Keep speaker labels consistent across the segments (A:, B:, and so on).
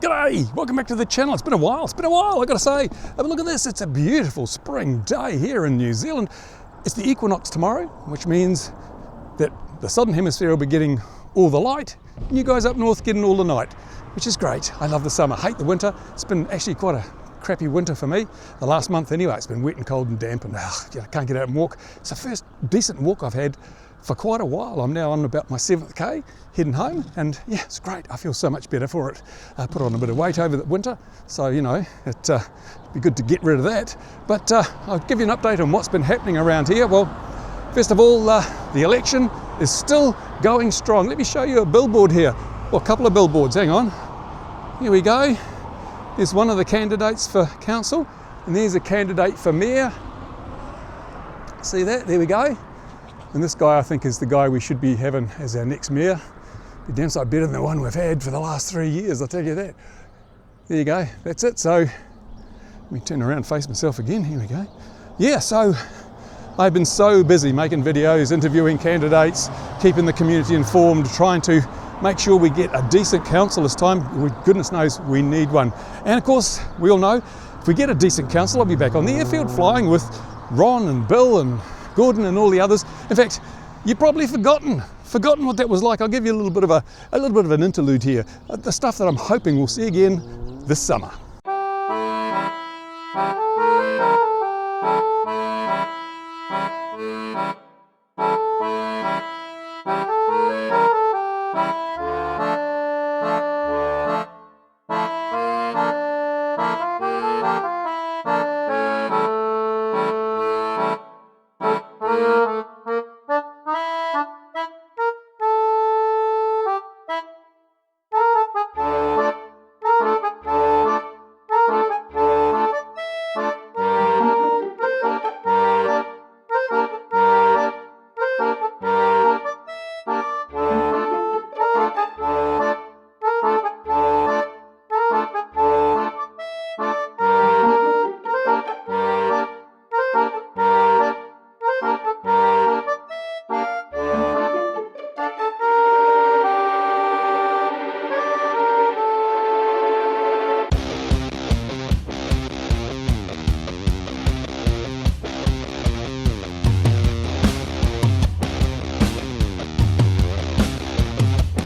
A: G'day! Welcome back to the channel. It's been a while, I gotta say. Have a look at this, it's a beautiful spring day here in New Zealand. It's the equinox tomorrow, which means that the southern hemisphere will be getting all the light, and you guys up north getting all the night, which is great. I love the summer, hate the winter. It's been actually quite a crappy winter for me. The last month anyway, it's been wet and cold and damp and I can't get out and walk. It's the first decent walk I've had for quite a while. I'm now on about my 7th K, heading home, and yeah, it's great. I feel so much better for it. I put on a bit of weight over the winter, so you know, it'd be good to get rid of that. But I'll give you an update on what's been happening around here. Well, first of all, the election is still going strong. Let me show you a billboard here, or a couple of billboards, hang on. Here we go. There's one of the candidates for council, and there's a candidate for mayor. See that? There we go. And this guy, I think, is the guy we should be having as our next mayor. Be damn sight better than the one we've had for the last 3 years, I'll tell you that. There you go, that's it. So, let me turn around and face myself again, here we go. Yeah, so I've been so busy making videos, interviewing candidates, keeping the community informed, trying to make sure we get a decent council this time. Goodness knows we need one. And of course, we all know, if we get a decent council, I'll be back on the airfield flying with Ron and Bill and Gordon and all the others. In fact, you've probably forgotten what that was like. I'll give you a little bit of an interlude here. The stuff that I'm hoping we'll see again this summer.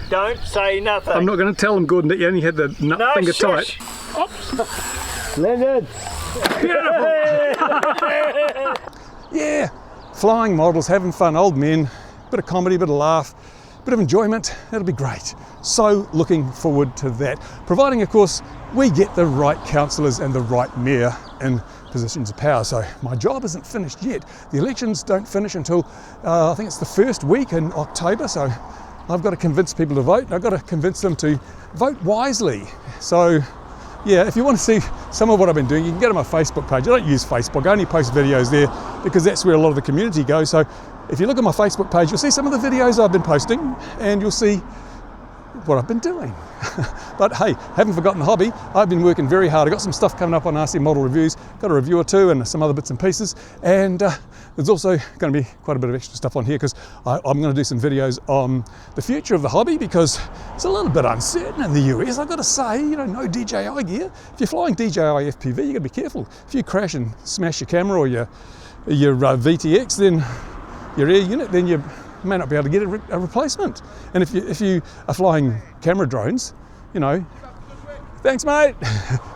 B: Don't say nothing.
A: I'm not going to tell him, Gordon, that you only had the nut finger tight.
B: Leonard.
A: Yeah, flying models, having fun, old men, bit of comedy, bit of laugh, bit of enjoyment. That'll be great. So looking forward to that. Providing, of course, we get the right councillors and the right mayor in positions of power. So my job isn't finished yet. The elections don't finish until I think it's the first week in October. So I've got to convince people to vote. I've got to convince them to vote wisely. So yeah, if you want to see some of what I've been doing, you can go to my Facebook page. I don't use Facebook, I only post videos there because that's where a lot of the community goes. So if you look at my Facebook page, you'll see some of the videos I've been posting and you'll see what I've been doing. But hey, haven't forgotten the hobby. I've been working very hard. I've got some stuff coming up on RC Model Reviews, got a review or two and some other bits and pieces. And there's also going to be quite a bit of extra stuff on here because I'm going to do some videos on the future of the hobby because it's a little bit uncertain in the US. I've got to say, you know, no DJI gear. If you're flying DJI FPV, you've got to be careful. If you crash and smash your camera or your VTX, then your air unit, then you may not be able to get a replacement. And if you are flying camera drones, you know, thanks mate.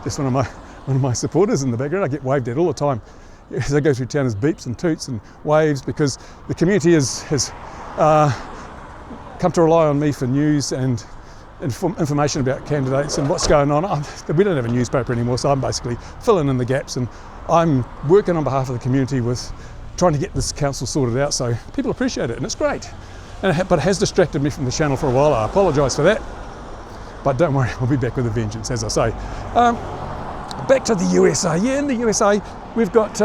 A: Just one of my supporters in the background. I get waved at all the time as I go through town. As beeps and toots and waves because the community has come to rely on me for news and information about candidates and what's going on. We don't have a newspaper anymore, so I'm basically filling in the gaps and I'm working on behalf of the community with trying to get this council sorted out, so people appreciate it and it's great. But it has distracted me from the channel for a while. I apologise for that, but don't worry, we'll be back with a vengeance, as I say. Back to the USA. Yeah, in the USA, we've got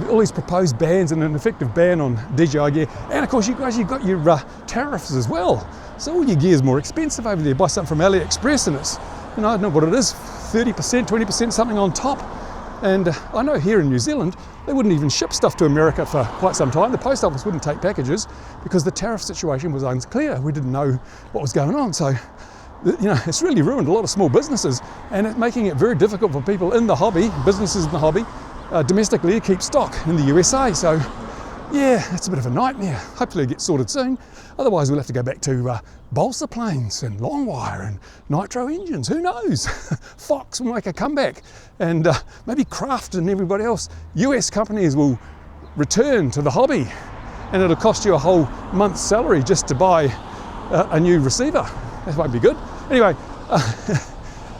A: all these proposed bans and an effective ban on DJI gear, and of course you guys, you've got your tariffs as well. So all your gear is more expensive over there. Buy something from AliExpress and it's, you know, I don't know what it is, 30%, 20% something on top. And I know here in New Zealand, they wouldn't even ship stuff to America for quite some time. The post office wouldn't take packages because the tariff situation was unclear. We didn't know what was going on. So it's really ruined a lot of small businesses, and it's making it very difficult for people in the hobby, businesses in the hobby, domestically, to keep stock in the USA. So yeah, it's a bit of a nightmare. Hopefully it gets sorted soon. Otherwise we'll have to go back to balsa planes and long wire and nitro engines. Who knows? Fox will make a comeback, and maybe Kraft and everybody else, US companies, will return to the hobby, and it'll cost you a whole month's salary just to buy a new receiver. That won't be good. Anyway,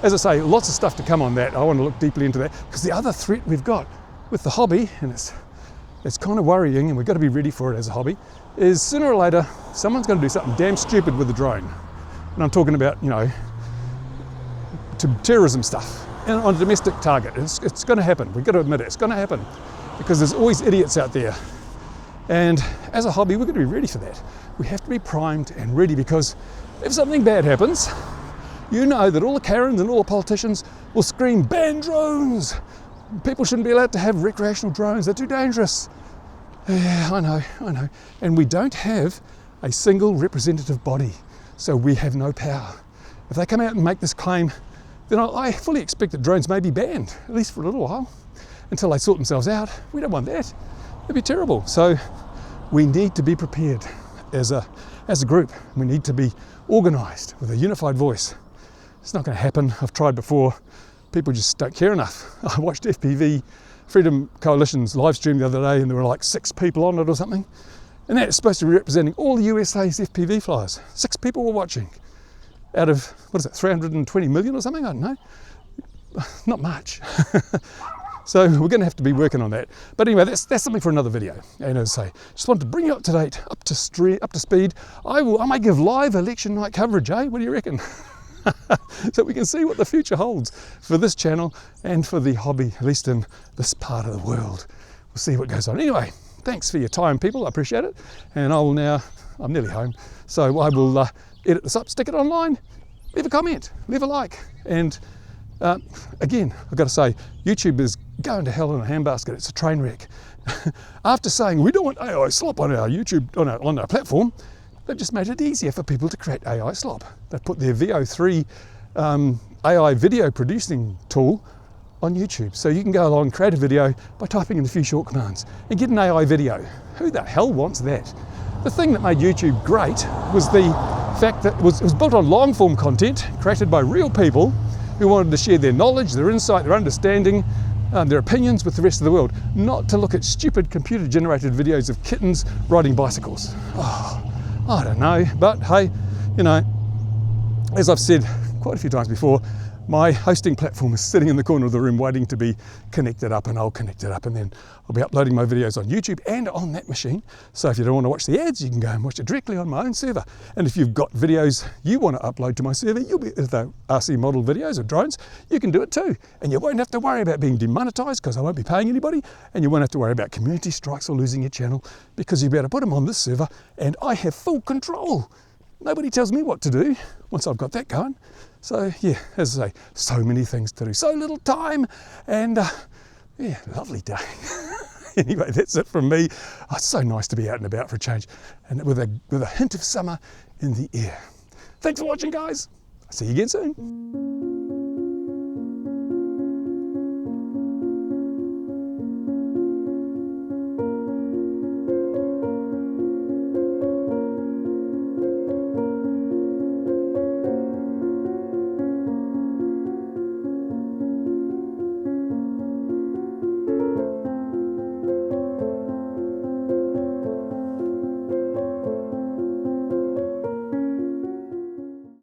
A: as I say, lots of stuff to come on that. I want to look deeply into that, because the other threat we've got with the hobby, and it's kind of worrying, and we've got to be ready for it as a hobby, is sooner or later someone's going to do something damn stupid with the drone. And I'm talking about, terrorism stuff on a domestic target. It's going to happen. We've got to admit it. It's going to happen, because there's always idiots out there. And as a hobby, we're going to be ready for that. We have to be primed and ready, because if something bad happens, you know that all the Karens and all the politicians will scream, ban drones! People shouldn't be allowed to have recreational drones, they're too dangerous. Yeah, I know. And we don't have a single representative body, so we have no power. If they come out and make this claim, then I fully expect that drones may be banned, at least for a little while, until they sort themselves out. We don't want that. It'd be terrible. So we need to be prepared as a group. We need to be organised with a unified voice. It's not going to happen. I've tried before. People just don't care enough. I watched FPV, Freedom Coalition's live stream the other day, and there were like 6 people on it or something. And that's supposed to be representing all the USA's FPV flyers. 6 people were watching out of, 320 million or something? I don't know. Not much. So we're going to have to be working on that. But anyway, that's something for another video. And as I say, just wanted to bring you up to date, up to speed. I might give live election night coverage, eh? What do you reckon? So we can see what the future holds for this channel and for the hobby, at least in this part of the world. We'll see what goes on. Anyway, thanks for your time, people. I appreciate it. And I'm nearly home, so I will edit this up, stick it online, leave a comment, leave a like. And again, I've got to say, YouTube is going to hell in a handbasket. It's a train wreck. After saying we don't want AI slop on our YouTube, on our platform, they've just made it easier for people to create AI slop. They've put their VO3 AI video producing tool on YouTube. So you can go along and create a video by typing in a few short commands and get an AI video. Who the hell wants that? The thing that made YouTube great was the fact that it was built on long form content created by real people who wanted to share their knowledge, their insight, their understanding, their opinions with the rest of the world, not to look at stupid computer generated videos of kittens riding bicycles. Oh, I don't know, but hey, as I've said quite a few times before, my hosting platform is sitting in the corner of the room waiting to be connected up, and I'll connect it up, and then I'll be uploading my videos on YouTube and on that machine. So if you don't want to watch the ads, you can go and watch it directly on my own server. And if you've got videos you want to upload to my server, if they're RC model videos or drones, you can do it too. And you won't have to worry about being demonetized, because I won't be paying anybody, and you won't have to worry about community strikes or losing your channel, because you'll be able to put them on this server and I have full control. Nobody tells me what to do once I've got that going. So yeah, as I say, so many things to do, so little time, and yeah, lovely day. Anyway, that's it from me. Oh, it's so nice to be out and about for a change, and with a hint of summer in the air. Thanks for watching, guys. I'll see you again soon.